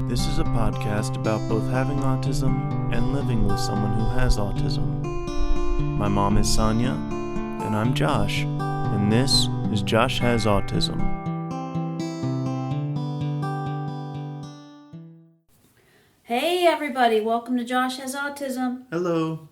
This is a podcast about both having autism and living with someone who has autism. My mom is Sonya, and I'm Josh, and this is Josh Has Autism. Hey everybody, welcome to Josh Has Autism. Hello.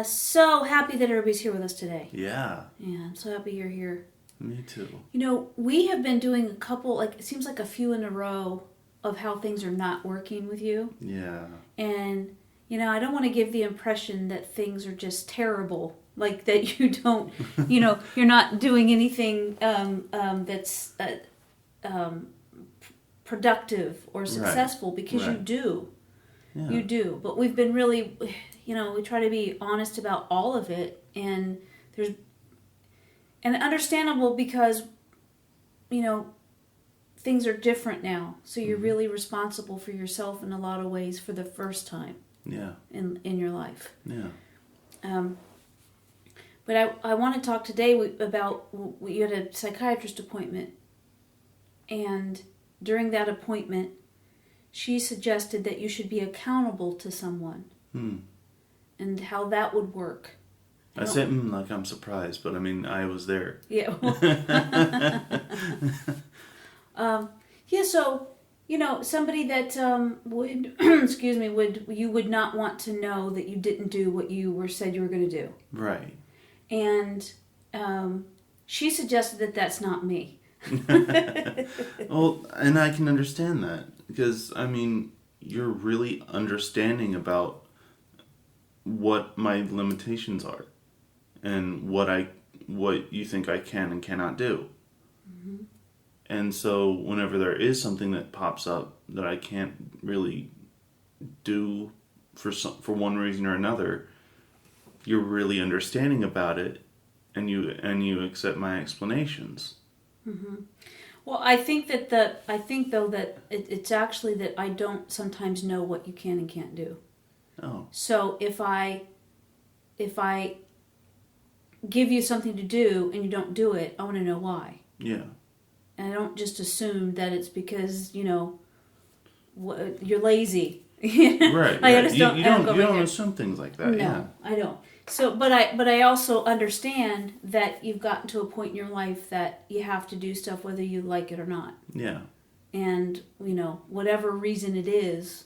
So happy that everybody's here with us today. Yeah. Yeah, I'm so happy you're here. Me too. You know, we have been doing a couple, it seems like a few in a row of how things are not working with you. Yeah. And, I don't want to give the impression that things are just terrible. Like that you don't, you're not doing anything that's productive or successful, because you do. Yeah. You do. But we've been really, we try to be honest about all of it. And understandable because, things are different now. So you're really responsible for yourself in a lot of ways for the first time. Yeah. In your life. Yeah. But I want to talk today about, you had a psychiatrist appointment. And during that appointment, she suggested that you should be accountable to someone. And how that would work. I said like I'm surprised, but I mean, I was there. Yeah. So, somebody that would, you would not want to know that you didn't do what you said you were going to do. Right. And she suggested that that's not me. Well, and I can understand that because, I mean, you're really understanding about what my limitations are and what you think I can and cannot do. Mm-hmm. And so whenever there is something that pops up that I can't really do for one reason or another, you're really understanding about it, and you accept my explanations. Mm-hmm. Well, I think though that it's actually that I don't sometimes know what you can and can't do. Oh. So if I give you something to do and you don't do it, I want to know why. Yeah. And I don't just assume that it's because you're lazy. Right. I just you don't there. assume things like that. No, yeah. I don't. So, but I also understand that you've gotten to a point in your life that you have to do stuff whether you like it or not. Yeah. And whatever reason it is,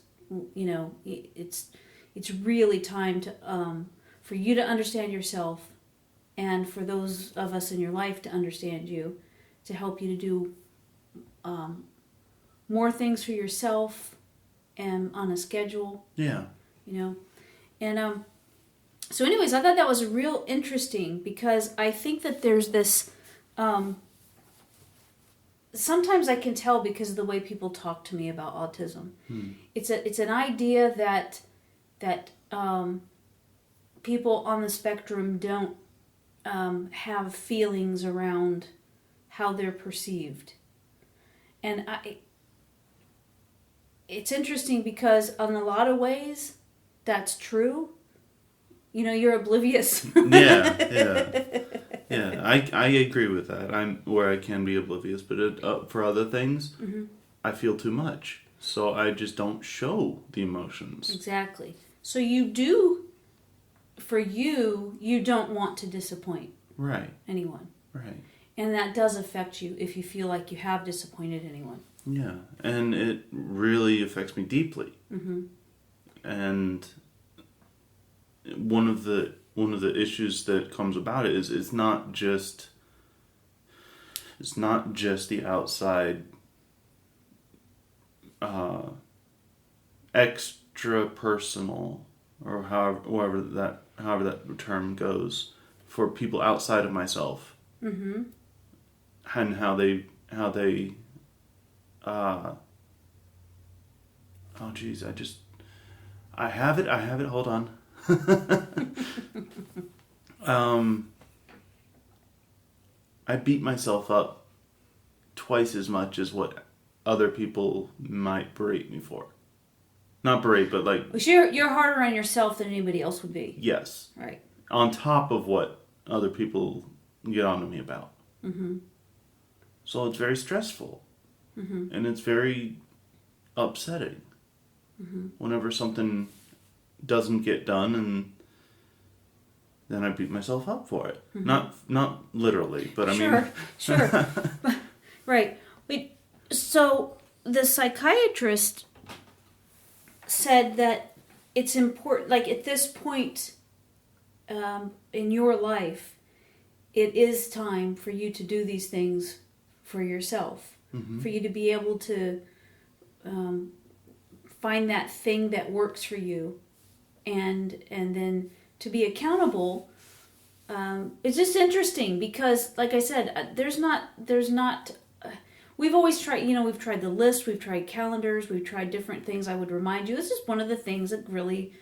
it's really time to for you to understand yourself, and for those of us in your life to understand you, to help you to do more things for yourself and on a schedule. Yeah. And so anyways, I thought that was real interesting because I think that there's this sometimes I can tell because of the way people talk to me about autism. It's an idea that people on the spectrum don't have feelings around how they're perceived. And it's interesting because in a lot of ways that's true. You're oblivious. Yeah. I agree with that. I'm where I can be oblivious, but for other things, I feel too much, so I just don't show the emotions. Exactly. So you do. For you don't want to disappoint. Right. Anyone. Right. And that does affect you if you feel like you have disappointed anyone. Yeah, and it really affects me deeply. Mm-hmm. And one of the issues that comes about it is it's not just the outside extra personal, or however that term goes, for people outside of myself. Mm-hmm. And how they oh geez, I have it, hold on. I beat myself up twice as much as what other people might berate me for. Not berate, but like... Well, you're harder on yourself than anybody else would be. Yes. Right. On top of what other people get on to me about. Mm-hmm. So it's very stressful. Mm-hmm. And it's very upsetting. Mm-hmm. Whenever something doesn't get done, and then I beat myself up for it. Mm-hmm. Not literally, but I Sure, mean... sure. Right. So the psychiatrist said that it's important, like at this point in your life, it is time for you to do these things for yourself, Mm-hmm. for you to be able to find that thing that works for you, and then to be accountable. It's just interesting because, like I said, there's not. We've always tried, we've tried the list, we've tried calendars, we've tried different things. I would remind you, this is one of the things that really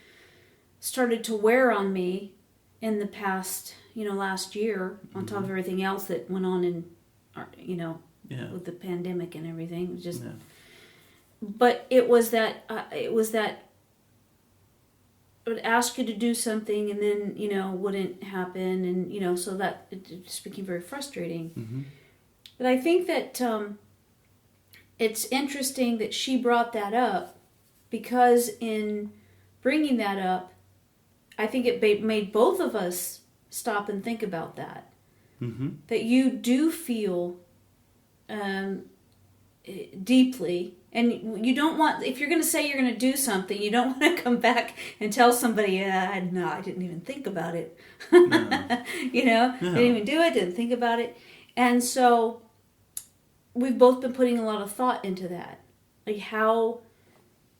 started to wear on me in the past, last year, on top of everything else that went on in, Yeah. with the pandemic and everything. It was just, Yeah. but it was that it would ask you to do something and then, wouldn't happen. And, so that it just became very frustrating. Mm-hmm. But I think that it's interesting that she brought that up, because in bringing that up, I think it made both of us stop and think about that. Mm-hmm. That you do feel deeply, and you don't want, if you're going to say you're going to do something, you don't want to come back and tell somebody, no, I didn't even think about it. No. Didn't even do it, didn't think about it. And so we've both been putting a lot of thought into that. Like, how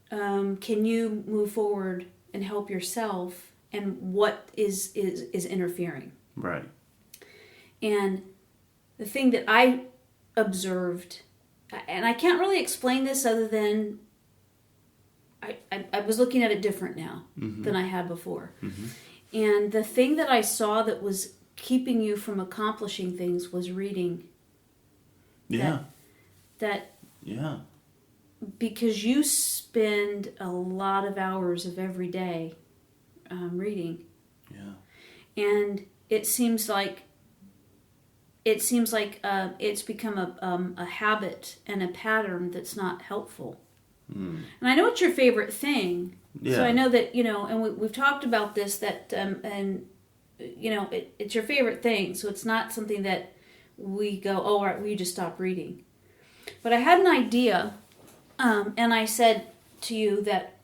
can you move forward and help yourself, and what is interfering? Right. And the thing that I observed, and I can't really explain this other than I was looking at it different now than I had before. Mm-hmm. And the thing that I saw that was keeping you from accomplishing things was reading. Yeah. That Yeah. because you spend a lot of hours of every day reading. Yeah. And it seems like it's become a habit and a pattern that's not helpful. Mm. And I know it's your favorite thing. Yeah. So I know that, and we've talked about this, that, it's your favorite thing. So it's not something that we go, oh, all right, we just stop reading. But I had an idea, and I said to you that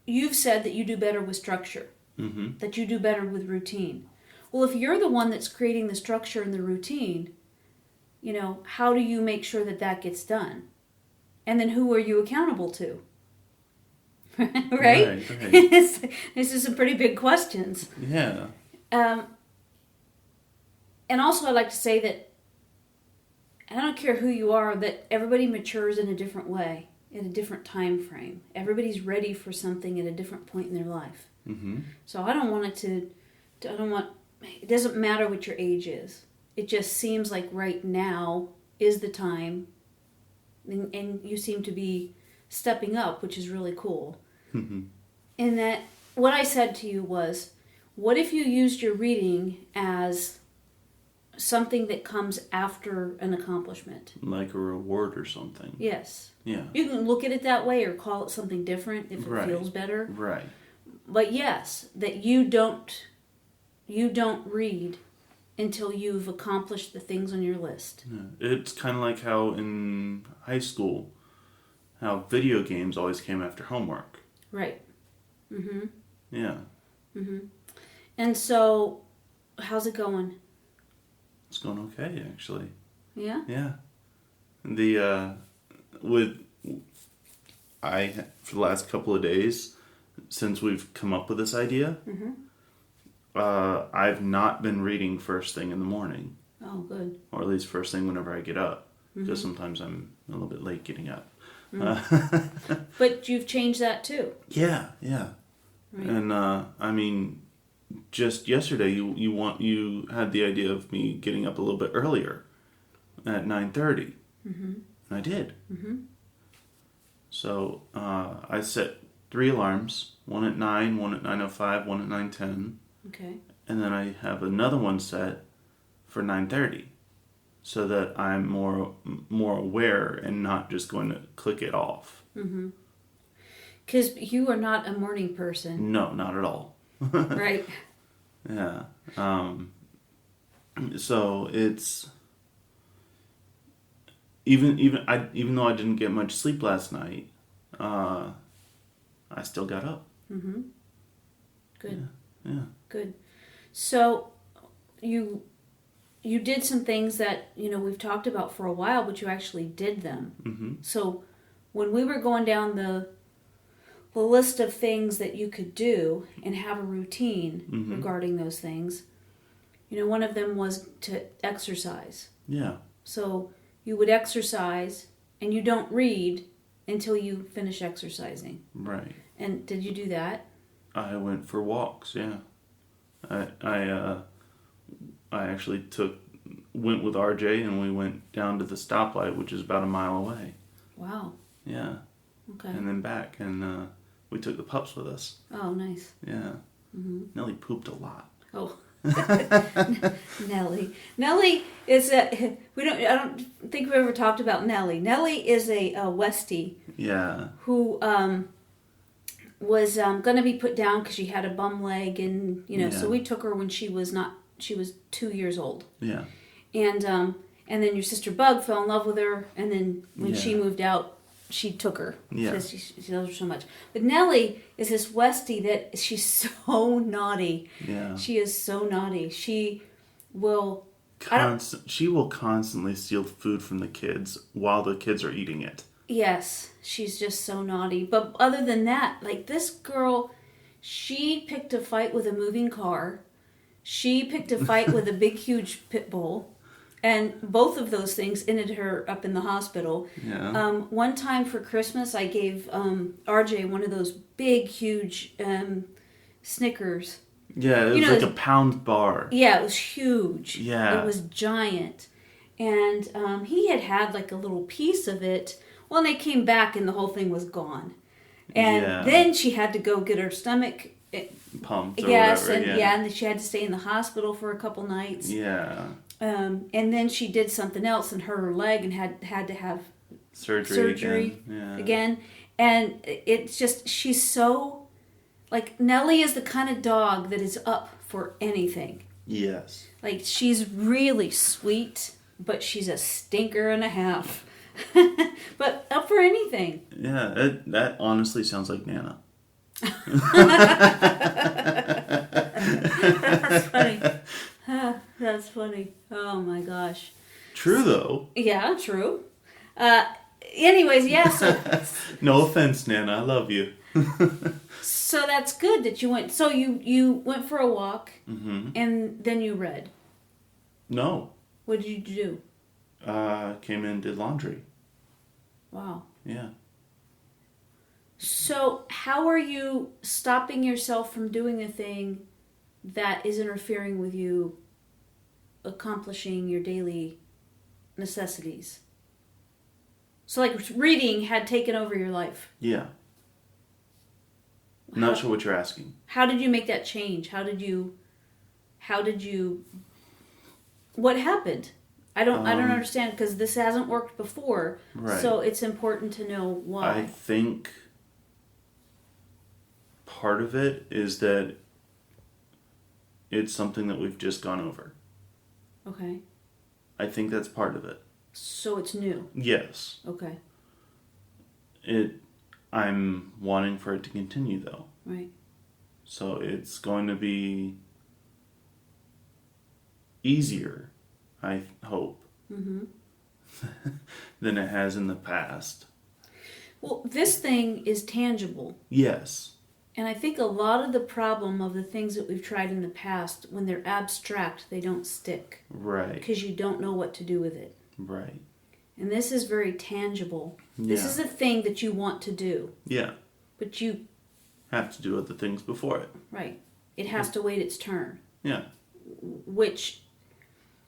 you've said that you do better with structure, Mm-hmm. that you do better with routine. Well, if you're the one that's creating the structure and the routine, how do you make sure that gets done? And then who are you accountable to? Right? Right. This is some pretty big questions. Yeah. And also I'd like to say that I don't care who you are, that everybody matures in a different way, in a different time frame. Everybody's ready for something at a different point in their life. Mm-hmm. So I don't want it doesn't matter what your age is. It just seems like right now is the time, and you seem to be stepping up, which is really cool. Mm-hmm. And that what I said to you was, what if you used your reading as something that comes after an accomplishment? Like a reward or something. Yes. Yeah. You can look at it that way or call it something different if it Right. feels better. Right. But yes, that you don't read until you've accomplished the things on your list. Yeah. It's kind of like how in high school, how video games always came after homework. Right. Mm-hmm. Yeah. Mm-hmm. And so, how's it going? It's going okay, actually. Yeah? Yeah. For the last couple of days, since we've come up with this idea, Mm-hmm. I've not been reading first thing in the morning. Oh, good. Or at least first thing whenever I get up. Mm-hmm. Because sometimes I'm a little bit late getting up. Mm. But you've changed that too. Yeah. Right. And just yesterday you had the idea of me getting up a little bit earlier at 9:30. Mm-hmm. And I did. Mm-hmm. So I set 3 alarms, one at 9, one at 9:05, one at 9:10. Okay. And then I have another one set for 9:30. so that I'm more aware and not just going to click it off. Mm-hmm. Because you are not a morning person. No, not at all. Right. Yeah. So it's even though I didn't get much sleep last night, I still got up. Mm-hmm. Good. Yeah. Good. So you did some things that, we've talked about for a while, but you actually did them. Mm-hmm. So when we were going down the list of things that you could do and have a routine regarding those things, one of them was to exercise. Yeah. So you would exercise and you don't read until you finish exercising. Right. And did you do that? I went for walks, yeah. I actually went with RJ and we went down to the stoplight, which is about a mile away. Wow. Yeah. Okay. And then back, and we took the pups with us. Oh, nice. Yeah. Mm-hmm. Nellie pooped a lot. Oh. Nellie is I don't think we ever talked about Nellie. Nellie is a Westie. Yeah. Who was going to be put down because she had a bum leg, and so we took her when she was 2 years old. Yeah. And then your sister Bug fell in love with her, and then when she moved out, she took her because she loves her so much. But Nellie is this Westie that she's so naughty. Yeah. She is so naughty. She will constantly steal food from the kids while the kids are eating it. Yes, she's just so naughty. But other than that, like this girl, she picked a fight with a moving car. She picked a fight with a big, huge pit bull. And both of those things ended her up in the hospital. Yeah. One time for Christmas, I gave RJ one of those big, huge Snickers. Yeah, it was like a pound bar. Yeah, it was huge. Yeah. It was giant. And he had like a little piece of it. Well, and they came back and the whole thing was gone. And then she had to go get her stomach pumped or yes, whatever. And then she had to stay in the hospital for a couple nights. Yeah. And then she did something else and hurt her leg and had to have surgery again. And it's just, she's so, like, Nellie is the kind of dog that is up for anything. Yes. Like, she's really sweet, but she's a stinker and a half. But up for anything. Yeah, that honestly sounds like Nana. That's funny. That's funny. Oh my gosh. True though. Yeah, true. Anyways, yeah. So, no offense, Nana. I love you. So that's good that you went. So you went for a walk, and then you read. No. What did you do? Came in and did laundry. Wow. Yeah. So how are you stopping yourself from doing a thing that is interfering with you accomplishing your daily necessities? So like reading had taken over your life. Yeah. Not sure what you're asking. How did you make that change? How did you what happened? I don't understand because this hasn't worked before. Right. So it's important to know why. I think part of it is that it's something that we've just gone over. Okay. I think that's part of it. So it's new. Yes. Okay. I'm wanting for it to continue though. Right. So it's going to be easier, I hope, than it has in the past. Well, this thing is tangible. Yes. And I think a lot of the problem of the things that we've tried in the past, when they're abstract, they don't stick. Right. Because you don't know what to do with it. Right. And this is very tangible. Yeah. This is a thing that you want to do. Yeah. But you have to do other things before it. Right. It has to wait its turn. Yeah. Which,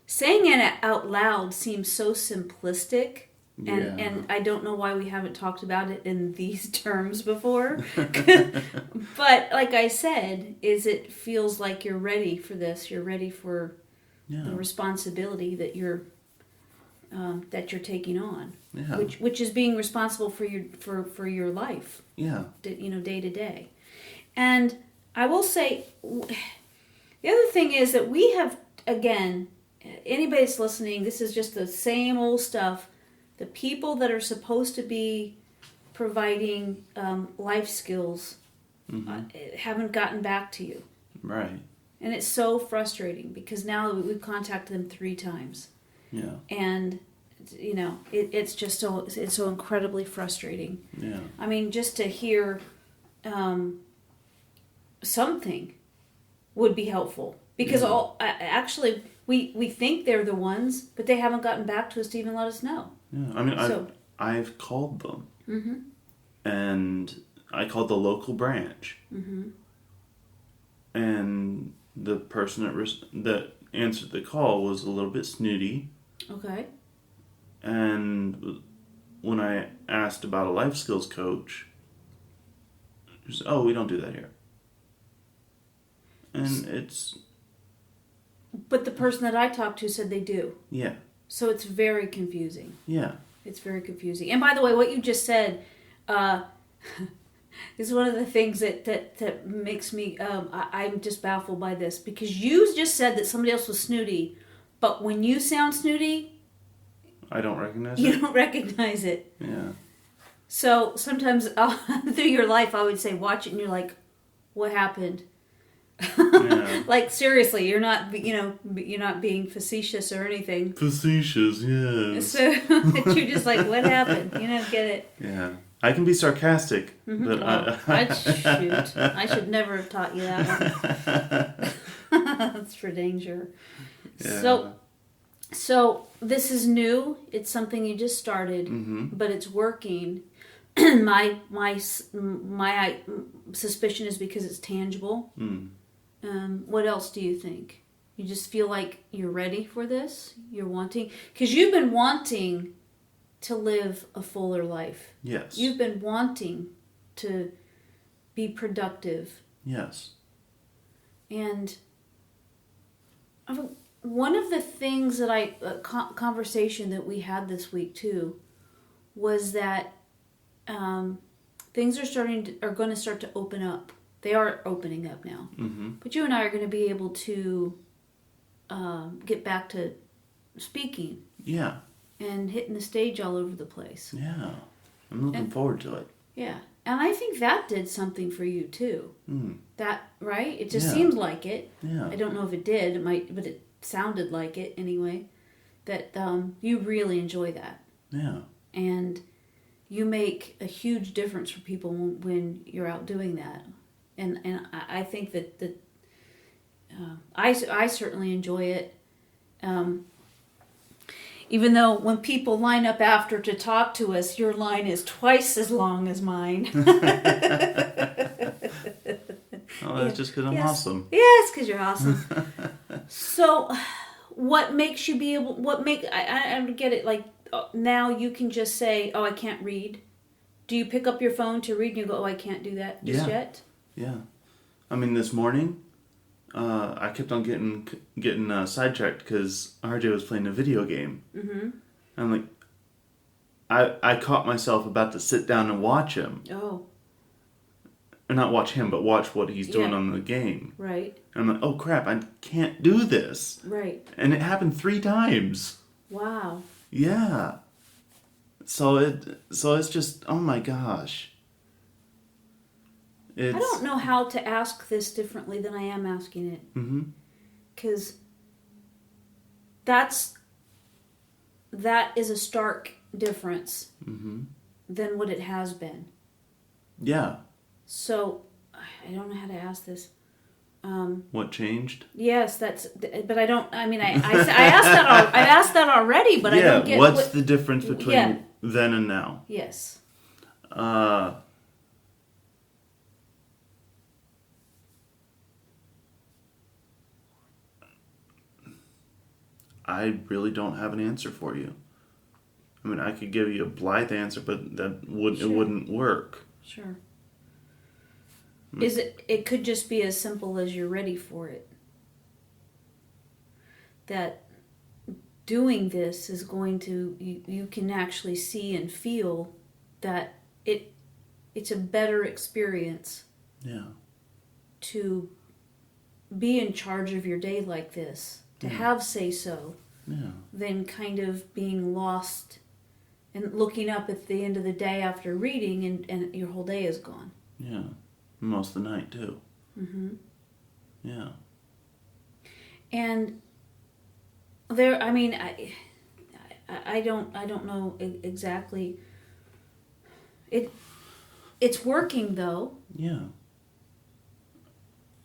saying it out loud seems so simplistic. And I don't know why we haven't talked about it in these terms before. But like I said, it feels like you're ready for this. You're ready for the responsibility that you're that you're taking on, Yeah. which is being responsible for your life. Yeah. Day to day. And I will say, the other thing is that we have, again, anybody that's listening, this is just the same old stuff. The people that are supposed to be providing life skills haven't gotten back to you. Right. And it's so frustrating because now we've contacted them 3 times. Yeah. And, it's just it's so incredibly frustrating. Yeah. I mean, just to hear something would be helpful. Because actually, we think they're the ones, but they haven't gotten back to us to even let us know. Yeah. I mean, I've called them. Mm-hmm. And I called the local branch. Mm-hmm. And the person that answered the call was a little bit snooty. Okay. And when I asked about a life skills coach, she said, "Oh, we don't do that here." And it's... But the person that I talked to said they do. Yeah. So it's very confusing. Yeah. It's very confusing. And by the way, what you just said is one of the things that makes me... I'm just baffled by this. Because you just said that somebody else was snooty. But when you sound snooty... I don't recognize You don't recognize it. Yeah. So sometimes through your life, I would say, watch it and you're like, what happened? Yeah. Like, seriously, you're not being facetious or anything. Facetious, yes. So you're just like, what happened? You don't get it. Yeah. I can be sarcastic, but I should never have taught you that one. That's for danger. Yeah. So this is new. It's something you just started, but it's working. my suspicion is because it's tangible. What else do you think? You just feel like you're ready for this? You're wanting... Because you've been wanting to live a fuller life. Yes. You've been wanting to be productive. Yes. And one of the things that conversation that we had this week too, was that things are going to start to open up. They are opening up now. Mm-hmm. But you and I are going to be able to get back to speaking. Yeah. And hitting the stage all over the place. Yeah. I'm looking forward to it. Yeah. And I think that did something for you too. That, right? It just seemed like it. Yeah. I don't know if it did. It might, but it sounded like it anyway. That you really enjoy that. Yeah. And you make a huge difference for people when you're out doing that. And I think that I certainly enjoy it. Even though when people line up after to talk to us, your line is twice as long as mine. Oh, that's just because I'm awesome. Yes, because you're awesome. So, what makes you be able... I don't get it. Like, now you can just say, oh, I can't read. Do you pick up your phone to read and you go, oh, I can't do that just yet? Yeah. I mean, this morning... I kept on getting sidetracked because RJ was playing a video game. Mm-hmm. I'm like, I caught myself about to sit down and watch him. Oh. Or not watch him, but watch what he's doing on the game. Right. And I'm like, oh crap, I can't do this. Right. And it happened 3 times. Wow. Yeah. So it's just, oh my gosh. I don't know how to ask this differently than I am asking it. Because that is a stark difference than what it has been. Yeah. So, I don't know how to ask this. What changed? Yes, but I don't, I mean, I asked that already, but I don't get... What's the difference between then and now? Yes. I really don't have an answer for you. I mean, I could give you a blithe answer, but it wouldn't work. Sure. It could just be as simple as you're ready for it. That doing this is going to, you can actually see and feel that it's a better experience Yeah. to be in charge of your day like this, to have say so, than kind of being lost and looking up at the end of the day after reading and your whole day is gone. Yeah. Most of the night too. Mm-hmm. Yeah. And there, I mean, I don't know exactly. It's working though. Yeah.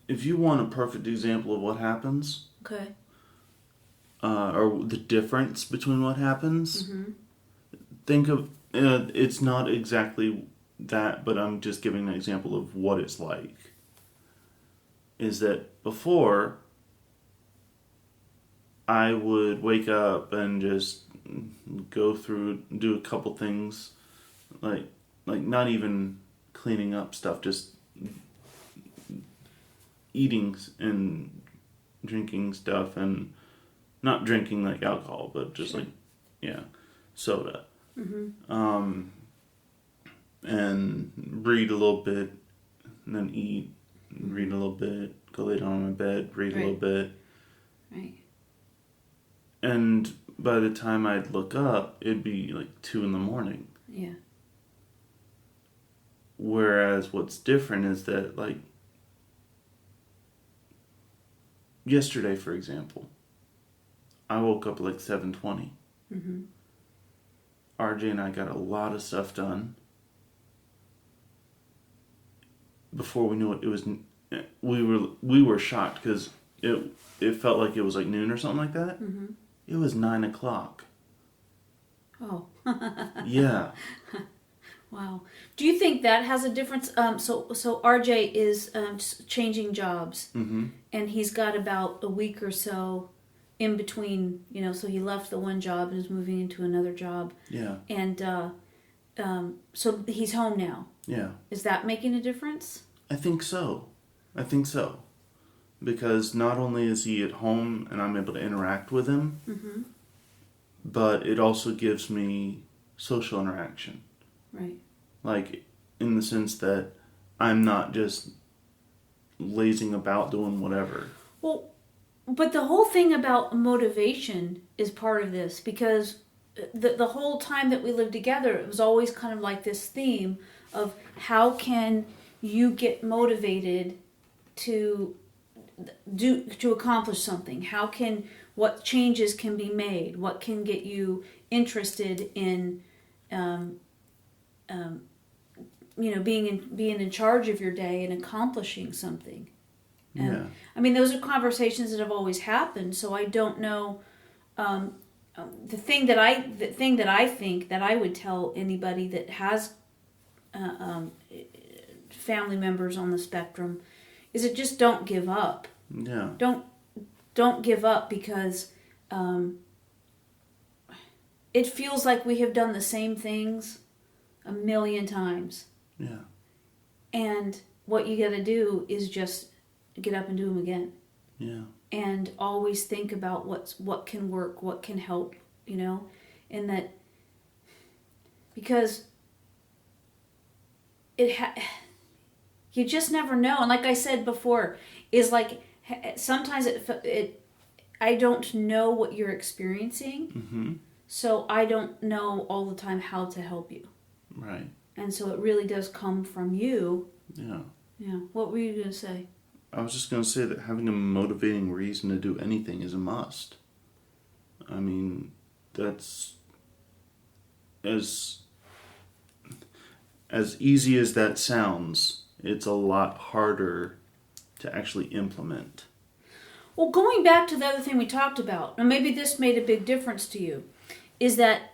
If you want a perfect example of what happens, Okay. Or the difference between what happens, Mm-hmm. think of it's not exactly that, but I'm just giving an example of what it's like. Is that before I would wake up and just go through, do a couple things, like not even cleaning up stuff, just eating and drinking stuff, and not drinking like alcohol, but just like, yeah, soda. Mm-hmm. And read a little bit, and then eat, read a little bit, go lay down on my bed, read a little bit. Right. And by the time I'd look up, it'd be like 2 a.m. Yeah. Whereas what's different is that, like, yesterday, for example, I woke up at like 7:20. Mm-hmm. RJ and I got a lot of stuff done. Before we knew it, we were shocked because it felt like it was like noon or something like that. Mm-hmm. It was 9:00. Oh. Yeah. Wow. Do you think that has a difference? So RJ is changing jobs, Mm-hmm. and he's got about a week or so in between. So he left the one job and is moving into another job. Yeah. And so he's home now. Yeah. Is that making a difference? I think so. Because not only is he at home and I'm able to interact with him, Mm-hmm. but it also gives me social interaction. Right. Like, in the sense that I'm not just lazing about doing whatever. Well, but the whole thing about motivation is part of this, because the whole time that we lived together, it was always kind of like this theme of how can you get motivated to accomplish something? What changes can be made? What can get you interested in being in charge of your day and accomplishing something? Yeah. I mean, those are conversations that have always happened. So I don't know. The thing that I think that I would tell anybody that has family members on the spectrum is that just don't give up. Yeah. Don't give up, because it feels like we have done the same things a million times. Yeah. And what you got to do is just get up and do them again. Yeah. And always think about what can work, what can help, and that, because you just never know. And like I said before, is like sometimes I don't know what you're experiencing, Mm-hmm. so I don't know all the time how to help you. Right. And so it really does come from you. Yeah. Yeah. What were you going to say? I was just going to say that having a motivating reason to do anything is a must. I mean, that's as easy as that sounds, it's a lot harder to actually implement. Well, going back to the other thing we talked about, and maybe this made a big difference to you, is that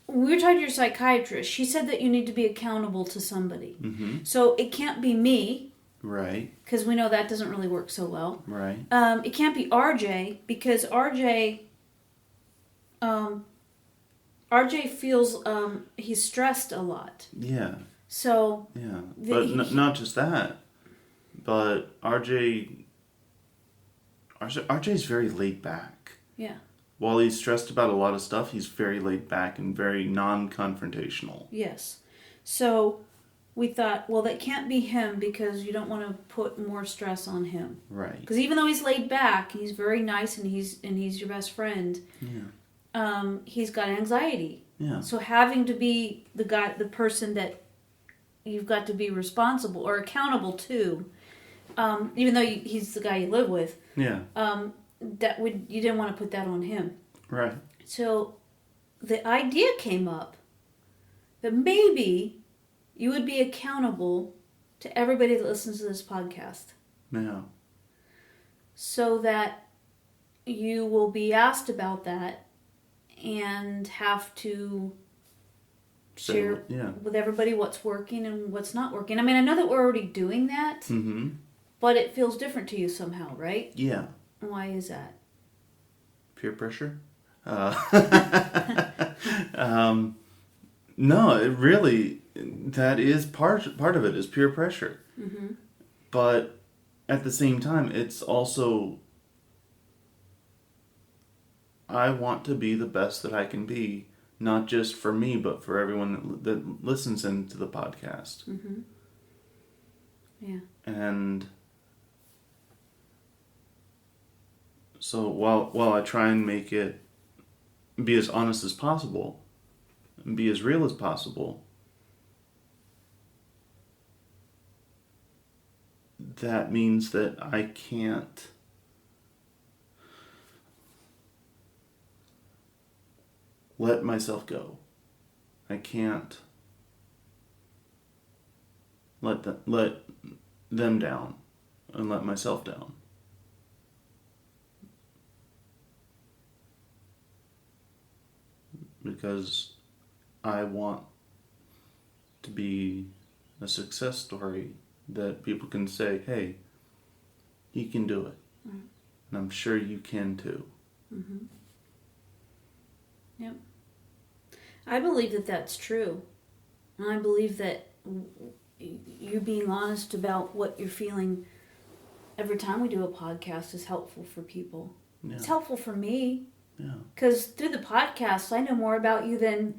when we were talking to your psychiatrist, she said that you need to be accountable to somebody. Mm-hmm. So it can't be me. Right. Because we know that doesn't really work so well. Right. It can't be RJ, because RJ feels he's stressed a lot. Yeah. So yeah, but not just that, but RJ's very laid back. Yeah. while he's stressed about a lot of stuff, he's very laid back and very non-confrontational. Yes. So we thought, well, that can't be him because you don't want to put more stress on him. Right. Because even though he's laid back, he's very nice and he's your best friend. Yeah. He's got anxiety. Yeah. So having to be the person that you've got to be responsible or accountable to, even though he's the guy you live with. Yeah. You didn't want to put that on him. Right. So the idea came up that maybe you would be accountable to everybody that listens to this podcast. Yeah. So that you will be asked about that and have to share with everybody what's working and what's not working. I mean, I know that we're already doing that, but it feels different to you somehow, right? Yeah. Why is that? Peer pressure? No, it really, that is part of it is peer pressure. Mm-hmm. But at the same time, it's also, I want to be the best that I can be, not just for me, but for everyone that listens into the podcast. Mm-hmm. Yeah. And so while I try and make it be as honest as possible and be as real as possible, that means that I can't let myself go. I can't let them down and let myself down. Because I want to be a success story that people can say, hey, he can do it. Mm-hmm. And I'm sure you can too. Mm-hmm. Yep. I believe that that's true. And I believe that you being honest about what you're feeling every time we do a podcast is helpful for people. Yeah. It's helpful for me. Yeah. Because through the podcast, I know more about you than,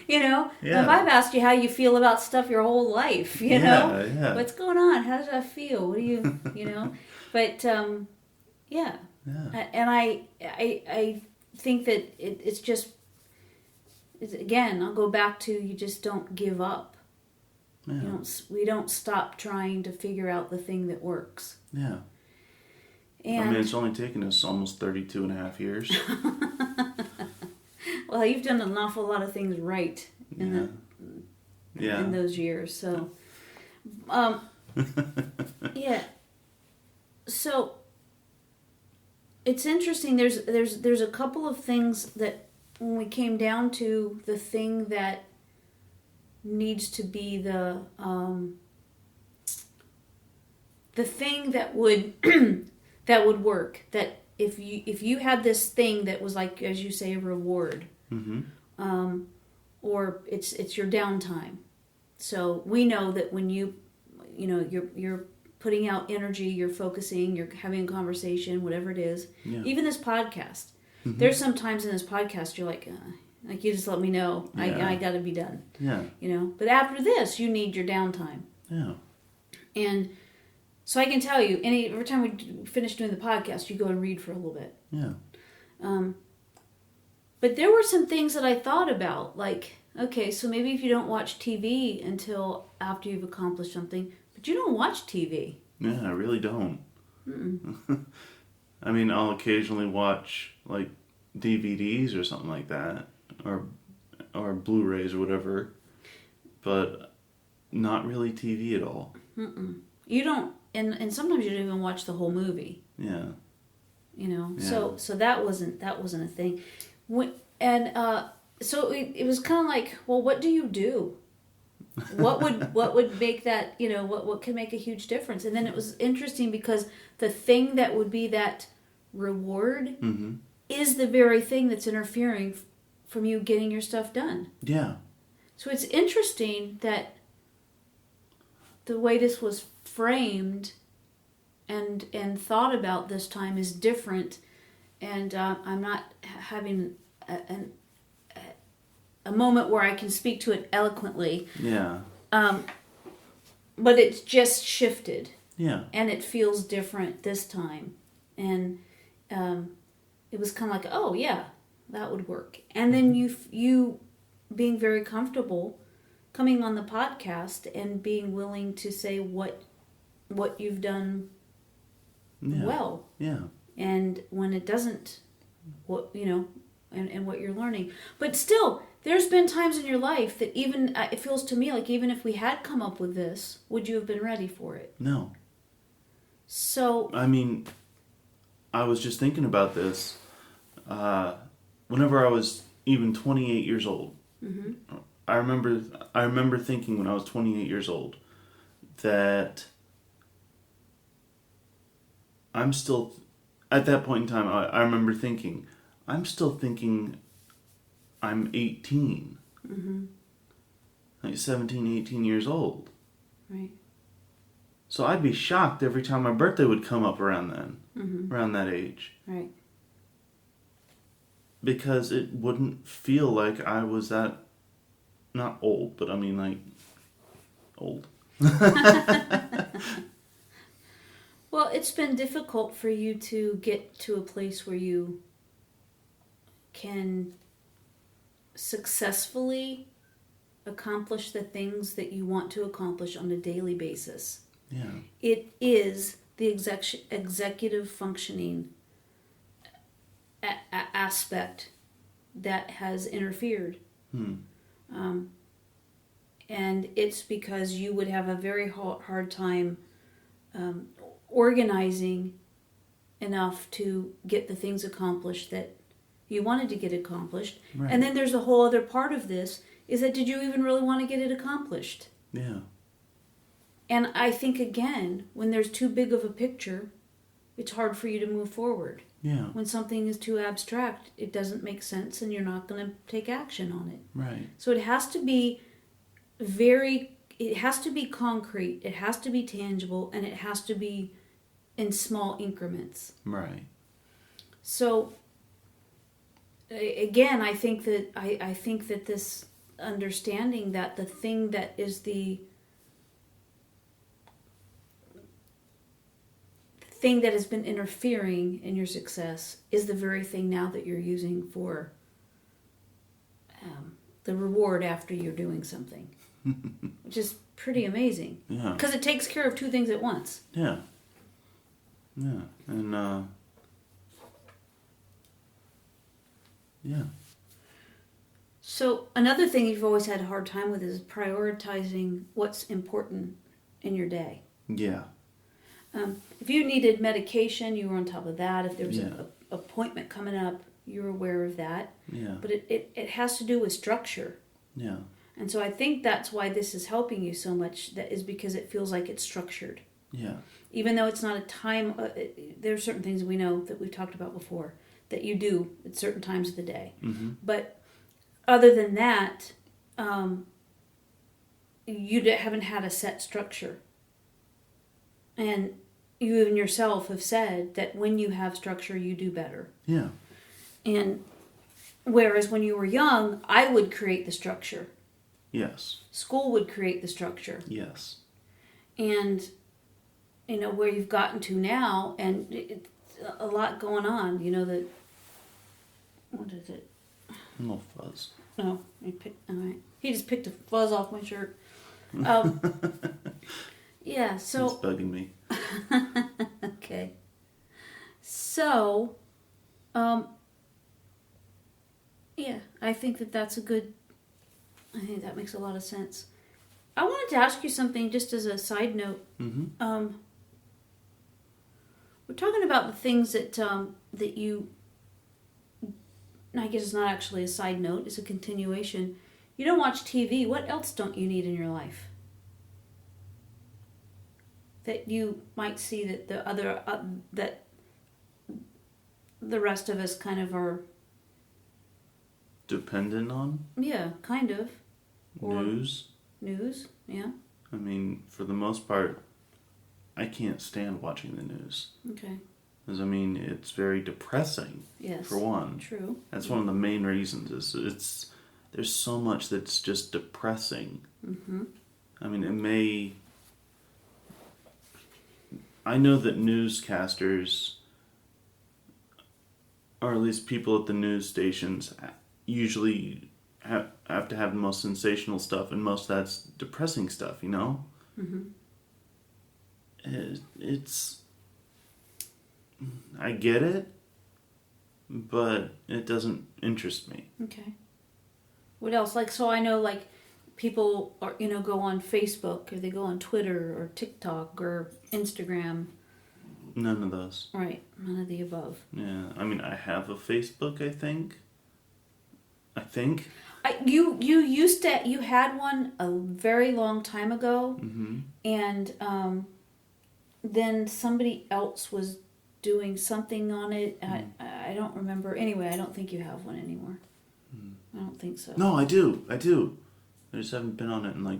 you know, yeah. If I've asked you how you feel about stuff your whole life, you know, yeah. What's going on? How does that feel? What do you, you know, but, yeah. And I think that it's just, again, I'll go back to, you just don't give up. Yeah. We don't stop trying to figure out the thing that works. Yeah. And, I mean, it's only taken us almost 32 and a half years. Well, you've done an awful lot of things right in those years. So, yeah. So, it's interesting. There's a couple of things that when we came down to the thing that needs to be the thing that would that would work, that if you had this thing that was like, as you say, a reward, or it's your downtime. So we know that when you're putting out energy, you're focusing, you're having a conversation, whatever it is, even this podcast. There's some times in this podcast you're like you just let me know, I got to be done. Yeah. You know, but after this, you need your downtime. Yeah. And so I can tell you, every time we finish doing the podcast, you go and read for a little bit. Yeah. But there were some things that I thought about, like, okay, so maybe if you don't watch TV until after you've accomplished something, but you don't watch TV. Yeah, I really don't. I mean, I'll occasionally watch, like, DVDs or something like that, or Blu-rays or whatever, but not really TV at all. You don't, and sometimes you don't even watch the whole movie. Yeah. You know, so that wasn't a thing. So it was kind of like, well, what do you do? What would make that, you know, what could make a huge difference? And then it was interesting because the thing that would be that reward is the very thing that's interfering from you getting your stuff done. Yeah. So it's interesting that the way this was framed and thought about this time is different and I'm not having a moment where I can speak to it eloquently. Yeah. But it's just shifted. Yeah. And it feels different this time. And it was kind of like, oh yeah, that would work. And then you being very comfortable coming on the podcast and being willing to say what you've done well. Yeah. And when it doesn't, what and what you're learning. But still, there's been times in your life that even it feels to me like even if we had come up with this, would you have been ready for it? No. So I mean, I was just thinking about this. Whenever I was even 28 years old, mm-hmm. I remember thinking when I was 28 years old that I'm still, at that point in time, I remember thinking, I'm still thinking I'm 18. Mm-hmm. Like 17, 18 years old. Right. So I'd be shocked every time my birthday would come up around then, mm-hmm. around that age. Right. Because it wouldn't feel like I was that, not old, but I mean like, old. Well, it's been difficult for you to get to a place where you can successfully accomplish the things that you want to accomplish on a daily basis. Yeah. It is the executive functioning aspect that has interfered. And it's because you would have a very hard time organizing enough to get the things accomplished that you wanted to get accomplished. Right. And then there's a whole other part of this, is that did you even really want to get it accomplished? Yeah. And I think, again, when there's too big of a picture, it's hard for you to move forward. Yeah. When something is too abstract, it doesn't make sense and you're not going to take action on it. Right. So it has to be concrete, it has to be tangible, and it has to be in small increments. Right. So again, I think that this understanding that the thing that is the thing that has been interfering in your success is the very thing now that you're using for the reward after you're doing something. Which is pretty amazing. Yeah. Because it takes care of two things at once. Yeah. Yeah. And, yeah. So another thing you've always had a hard time with is prioritizing what's important in your day. Yeah. If you needed medication, you were on top of that. If there was Yeah. an appointment coming up, you were aware of that. Yeah. But it has to do with structure. Yeah. And so I think that's why this is helping you so much, that is because it feels like it's structured. Yeah. Even though it's not a time, there are certain things we know that we've talked about before that you do at certain times of the day. Mm-hmm. But other than that, you haven't had a set structure. And you even yourself have said that when you have structure, you do better. Yeah. And whereas when you were young, I would create the structure. Yes. School would create the structure. Yes. And, where you've gotten to now, and it's a lot going on, that, what is it? No fuzz. No, all right. He just picked a fuzz off my shirt. Yeah, so... It's bugging me. Okay. So, yeah, I think that makes a lot of sense. I wanted to ask you something just as a side note. Mm-hmm. We're talking about the things that you, I guess it's not actually a side note, it's a continuation. You don't watch TV. What else don't you need in your life? That you might see that the other, that the rest of us kind of are... Dependent on? Yeah, kind of. Or News? News, yeah. I mean, for the most part, I can't stand watching the news. Okay. Because, I mean, it's very depressing, Yes. for one. True. That's one of the main reasons. There's so much that's just depressing. Mm-hmm. I mean, I know that newscasters, or at least people at the news stations, usually have to have the most sensational stuff, and most of that's depressing stuff, you know? Mm-hmm. It's... I get it, but it doesn't interest me. Okay. What else? Like, so I know, like, people are, go on Facebook, or they go on Twitter, or TikTok, or Instagram. None of those. Right. None of the above. Yeah. I mean, I have a Facebook, I think. You had one a very long time ago, Mm-hmm. and then somebody else was doing something on it. I don't remember. Anyway, I don't think you have one anymore. I don't think so. No, I do. I just haven't been on it in, like,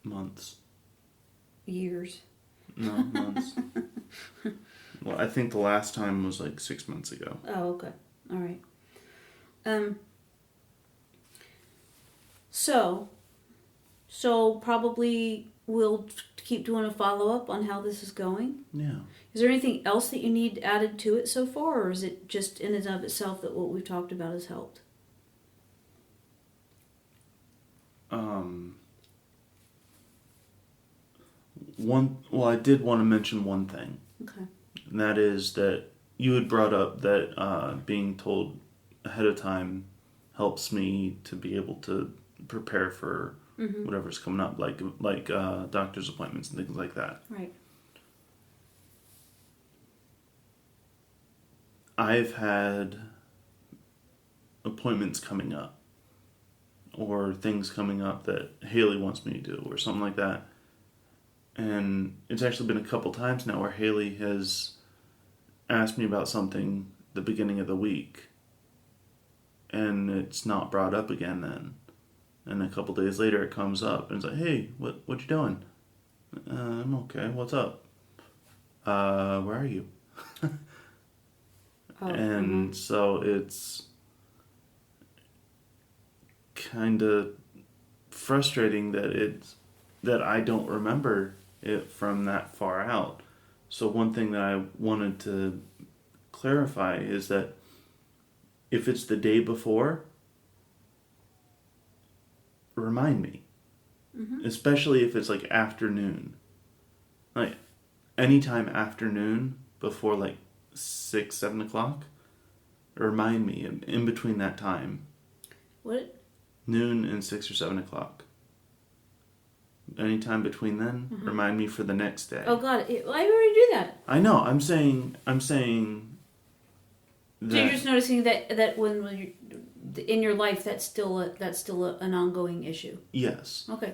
months. Years. No, months. Well, I think the last time was, like, 6 months ago. Oh, okay. All right. So probably we'll keep doing a follow-up on how this is going. Yeah. Is there anything else that you need added to it so far, or is it just in and of itself that what we've talked about has helped? I did want to mention one thing. Okay. And that is that you had brought up that being told ahead of time helps me to be able to prepare for whatever's coming up, like doctor's appointments and things like that. Right. I've had appointments coming up, or things coming up that Haley wants me to do, or something like that. And it's actually been a couple times now where Haley has asked me about something the beginning of the week, and it's not brought up again then. And a couple days later it comes up, and it's like, hey, what you doing? I'm okay, what's up? Where are you? And so it's kind of frustrating that I don't remember it from that far out. So one thing that I wanted to clarify is that if it's the day before, remind me. Especially if it's like afternoon. Like anytime afternoon before like 6, 7 o'clock, remind me in between that time. What? Noon and 6 or 7 o'clock. Anytime between then, remind me for the next day. Oh God, I already do that. I know. I'm saying that. So you're just noticing that when you're in your life, that's still an ongoing issue. Yes. Okay.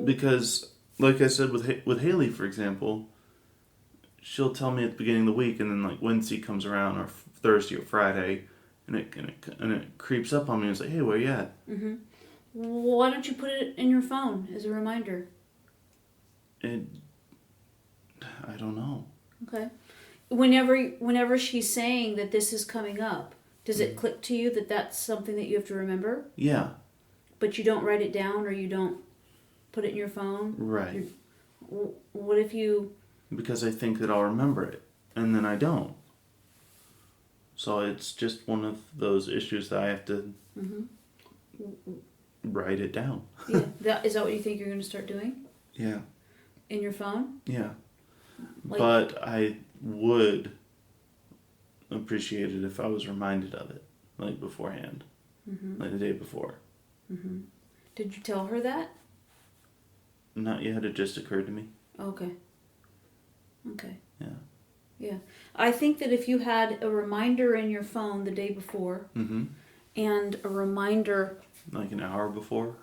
Because, like I said, with Haley, for example, she'll tell me at the beginning of the week, and then like Wednesday comes around, or Thursday or Friday, and it creeps up on me and it's like, hey, where you at? Mm-hmm. Why don't you put it in your phone as a reminder? I don't know. Okay. Whenever she's saying that this is coming up, does it click to you that that's something that you have to remember? Yeah. But you don't write it down, or you don't put it in your phone? Right. What if you... Because I think that I'll remember it, and then I don't. So it's just one of those issues that I have to write it down. Yeah. Is that what you think you're going to start doing? Yeah. In your phone? Yeah. Like, but I would appreciate it if I was reminded of it, like beforehand, like the day before. Mm-hmm. Did you tell her that? Not yet. It just occurred to me. Okay. Okay. Yeah. Yeah. I think that if you had a reminder in your phone the day before, and a reminder... Like an hour before?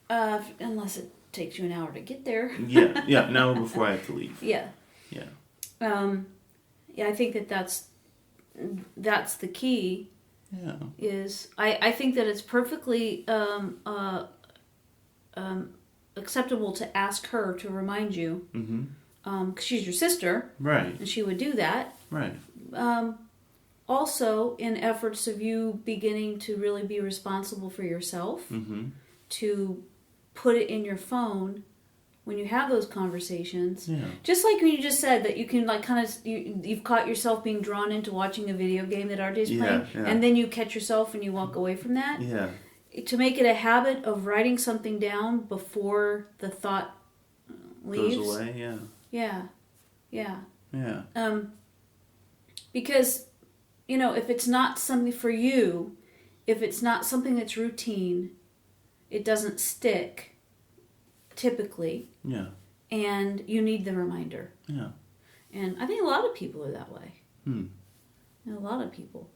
Unless it takes you an hour to get there. Yeah, an hour before I have to leave. Yeah. Yeah. Yeah, I think that's the key. Yeah. Is I think that it's perfectly acceptable to ask her to remind you. 'Cause she's your sister. Right. And she would do that. Right. also in efforts of you beginning to really be responsible for yourself, to put it in your phone when you have those conversations. Yeah. Just like when you just said that you can like kind of, you've caught yourself being drawn into watching a video game that RJ's playing, and then you catch yourself and you walk away from that. Yeah. To make it a habit of writing something down before the thought leaves. Goes away, yeah. Yeah. Yeah. Yeah. Because, you know, if it's not something for you, if it's not something that's routine, it doesn't stick, typically. Yeah. And you need the reminder. Yeah. And I think a lot of people are that way. Hmm. A lot of people.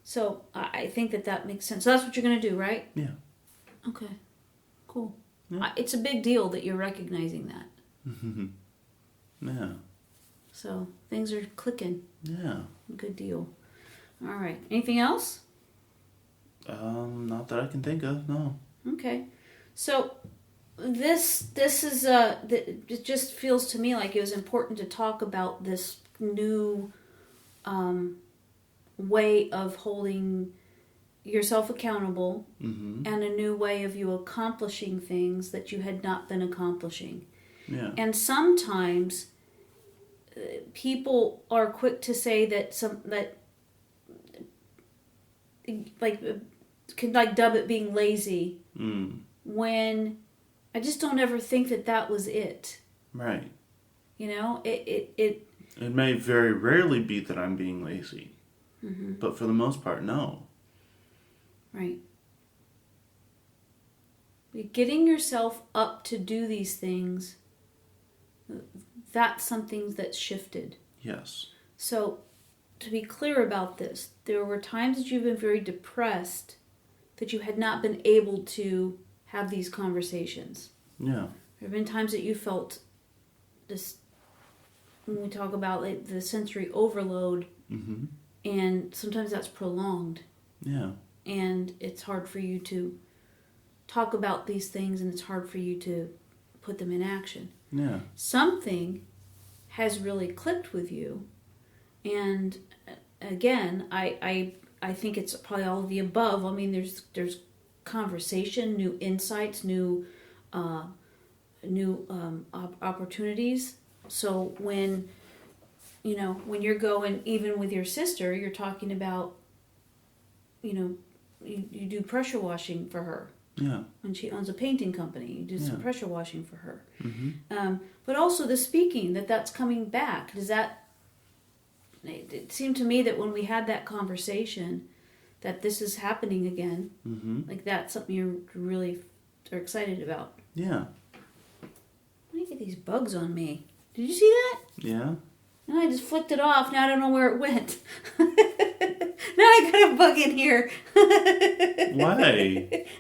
So I think that makes sense. So that's what you're going to do, right? Yeah. Okay. Cool. Yeah. It's a big deal that you're recognizing that. Yeah. So things are clicking. Yeah. Good deal. All right. Anything else? Not that I can think of, no. Okay. So this is it just feels to me like it was important to talk about this new way of holding yourself accountable, and a new way of you accomplishing things that you had not been accomplishing. Yeah. And sometimes people are quick to say that can like dub it being lazy, when I just don't ever think that was it. Right. You know, it may very rarely be that I'm being lazy, but for the most part, no. Right. Getting yourself up to do these things, that's something that's shifted. Yes. So, to be clear about this, there were times that you've been very depressed that you had not been able to have these conversations. Yeah. There have been times that you felt this, when we talk about like the sensory overload, and sometimes that's prolonged. Yeah. And it's hard for you to talk about these things, and it's hard for you to put them in action. Yeah. Something has really clicked with you, and again, I think it's probably all of the above. I mean, there's conversation, new insights, new opportunities. So when you're going, even with your sister, you're talking about, you do pressure washing for her. Yeah. When she owns a painting company, you do some pressure washing for her. But also the speaking, that's coming back. It seemed to me that when we had that conversation, that this is happening again. Like that's something you really are excited about. Yeah. Why do you get these bugs on me? Did you see that? Yeah. And I just flicked it off. Now I don't know where it went. Now I got a bug in here. Why?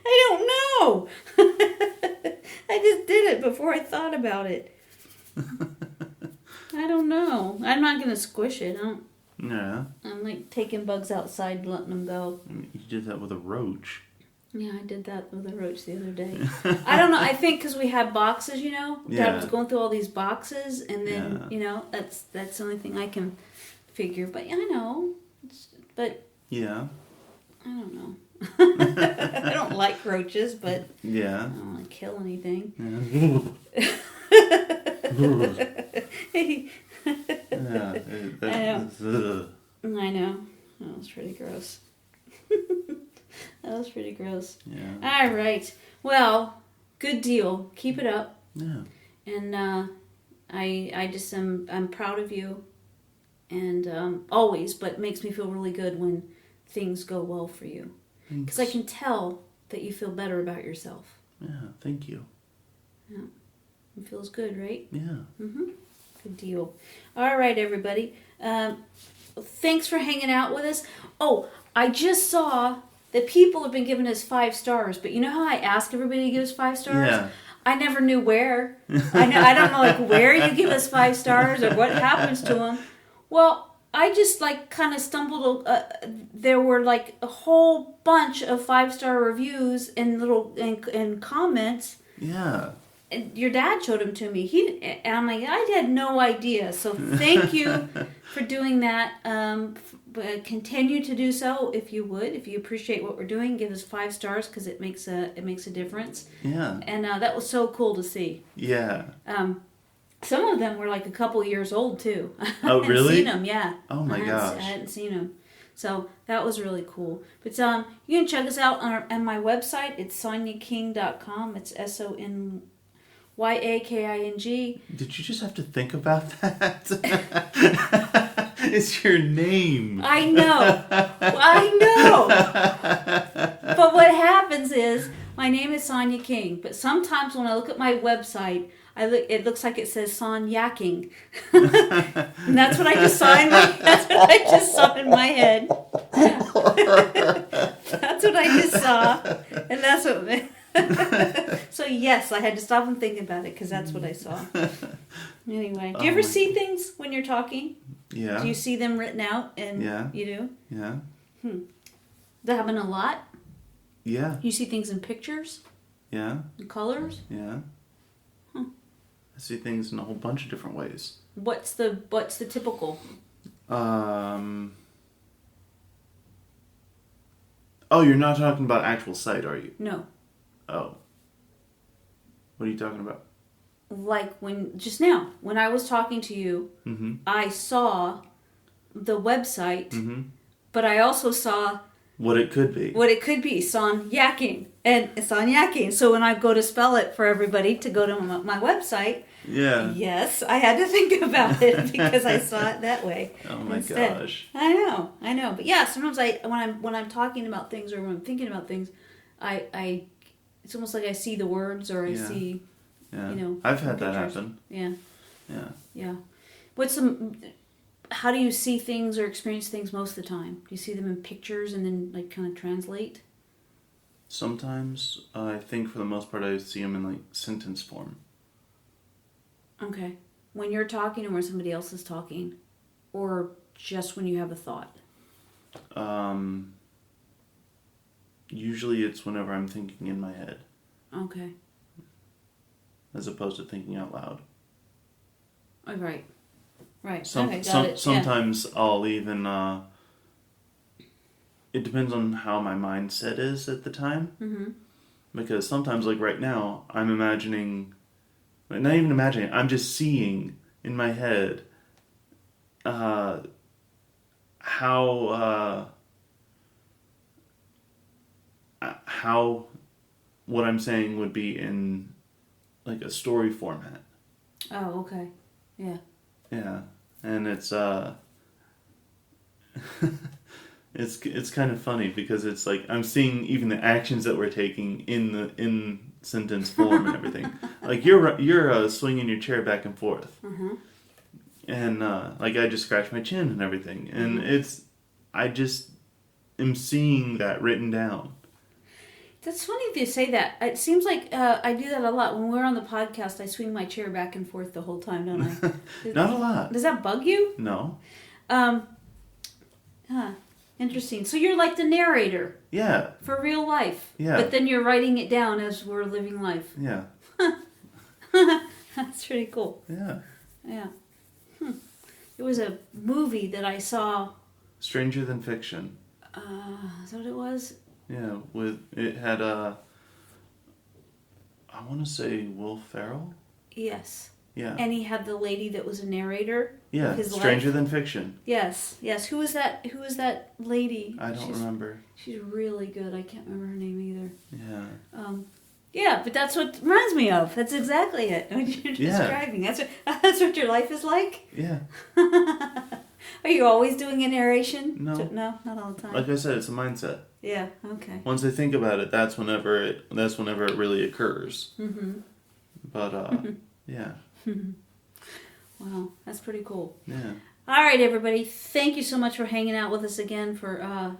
I don't know. I just did it before I thought about it. I don't know. I'm not going to squish it. Yeah. I'm like taking bugs outside and letting them go. You did that with a roach. Yeah, I did that with a roach the other day. I don't know. I think because we had boxes, Dad was going through all these boxes, and then, that's the only thing I can figure. But I know. But yeah. I don't know. I don't like roaches, but yeah. I don't want to kill anything. Yeah. I know. That was pretty gross. That was pretty gross. Yeah. All right. Well, good deal. Keep it up. Yeah. And I'm proud of you. And always, but it makes me feel really good when things go well for you. Because I can tell that you feel better about yourself. Yeah, thank you. Yeah. It feels good, right? Yeah. Good deal. All right, everybody. Thanks for hanging out with us. Oh, I just saw that people have been giving us 5 stars, but you know how I ask everybody to give us 5 stars? Yeah. I never knew where. I don't know like where you give us 5 stars or what happens to them. Well, I just like kind of stumbled. There were like a whole bunch of 5-star reviews and little and comments. Yeah. your dad showed them to me. And I'm like, I had no idea. So thank you for doing that. Continue to do so if you would. If you appreciate what we're doing, give us 5 stars because it makes a difference. Yeah. And that was so cool to see. Yeah. Some of them were like a couple years old too. Oh, really? I hadn't seen them, yeah. Oh my gosh. I hadn't seen them. So that was really cool. But you can check us out on my website. It's sonyaking.com. It's SONYAKING. Did you just have to think about that? It's your name. I know. But what happens is, my name is Sonya King. But sometimes when I look at my website, it looks like it says Sonyaking. And that's what I just saw in my head. That's what I just saw. And that's what... So yes, I had to stop and think about it because that's what I saw. Anyway, do you ever see things when you're talking? Yeah. Do you see them written out? And yeah. You do? Yeah. Does that happen a lot? Yeah. You see things in pictures? Yeah. In colors? Yeah. I see things in a whole bunch of different ways. What's the typical? Oh, you're not talking about actual sight, are you? No. Oh. What are you talking about? Like just now, when I was talking to you, mm-hmm. I saw the website, mm-hmm. but I also saw what it could be. Sonyaking. And Sonyaking. So when I go to spell it for everybody to go to my website, yeah. Yes, I had to think about it because I saw it that way. Oh my instead. Gosh. I know. But yeah, sometimes when I'm talking about things or when I'm thinking about things, I it's almost like I see the words or I see, I've had pictures. that happen. Yeah. Yeah. Yeah. How do you see things or experience things most of the time? Do you see them in pictures and then like kind of translate? Sometimes I think for the most part I see them in like sentence form. Okay. When you're talking or when somebody else is talking, or just when you have a thought? Usually it's whenever I'm thinking in my head. Okay. As opposed to thinking out loud. Oh, right. Right. Sometimes I'll even... it depends on how my mindset is at the time. Mm-hmm. Because sometimes, like right now, I'm imagining... Not even imagining, I'm just seeing in my head how what I'm saying would be in like a story format. Oh, okay. Yeah. Yeah. And it's it's kind of funny because it's like I'm seeing even the actions that we're taking in sentence form and everything. Like you're swinging your chair back and forth, mm-hmm. and like I just scratched my chin and everything, and mm-hmm. I just am seeing that written down. That's funny if you say that. It seems like I do that a lot. When we're on the podcast, I swing my chair back and forth the whole time, don't I? Not a lot. Does that bug you? No. Interesting. So you're like the narrator. Yeah. For real life. Yeah. But then you're writing it down as we're living life. Yeah. That's pretty cool. Yeah. Yeah. There was a movie that I saw. Stranger Than Fiction. Is that what it was? Yeah, it had I want to say Will Ferrell. Yes. Yeah. And he had the lady that was a narrator. Yeah. Stranger Than Fiction. Yes. Who was that lady? I don't remember. She's really good. I can't remember her name either. Yeah. Yeah, but that's what reminds me of. That's exactly it. What you're describing. That's what your life is like. Yeah. Are you always doing a narration? No. No, not all the time. Like I said, it's a mindset. Yeah. Okay. Once I think about it, that's whenever it really occurs. Mm-hmm. But yeah. Wow, that's pretty cool. Yeah. All right, everybody. Thank you so much for hanging out with us again, for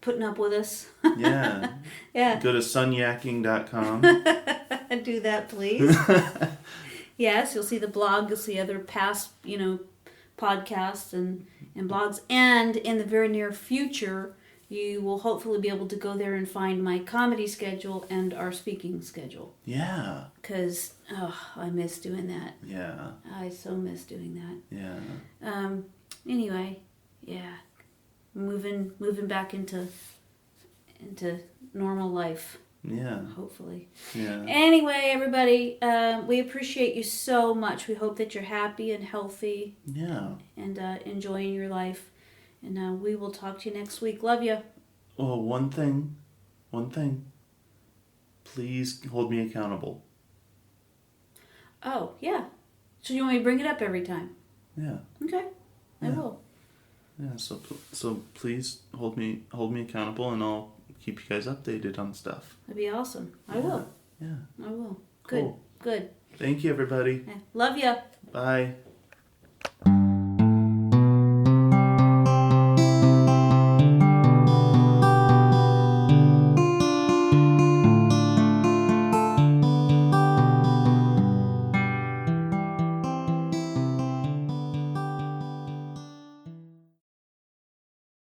putting up with us. Yeah. Yeah. Go to sonyaking.com. Do that, please. Yes, you'll see the blog. You'll see other past, podcasts and blogs. And in the very near future, you will hopefully be able to go there and find my comedy schedule and our speaking schedule. Yeah. Because, I miss doing that. Yeah. I so miss doing that. Yeah. Anyway, yeah. Moving back into normal life. Yeah. Hopefully. Yeah. Anyway, everybody, we appreciate you so much. We hope that you're happy and healthy. Yeah. And enjoying your life. And we will talk to you next week. Love you. Well, one thing. Please hold me accountable. Oh, yeah. So you want me to bring it up every time? Yeah. Okay. I will. Yeah, so please hold me accountable, and I'll keep you guys updated on stuff. That'd be awesome. I will. Yeah. I will. Cool. Good. Thank you, everybody. Love you. Bye.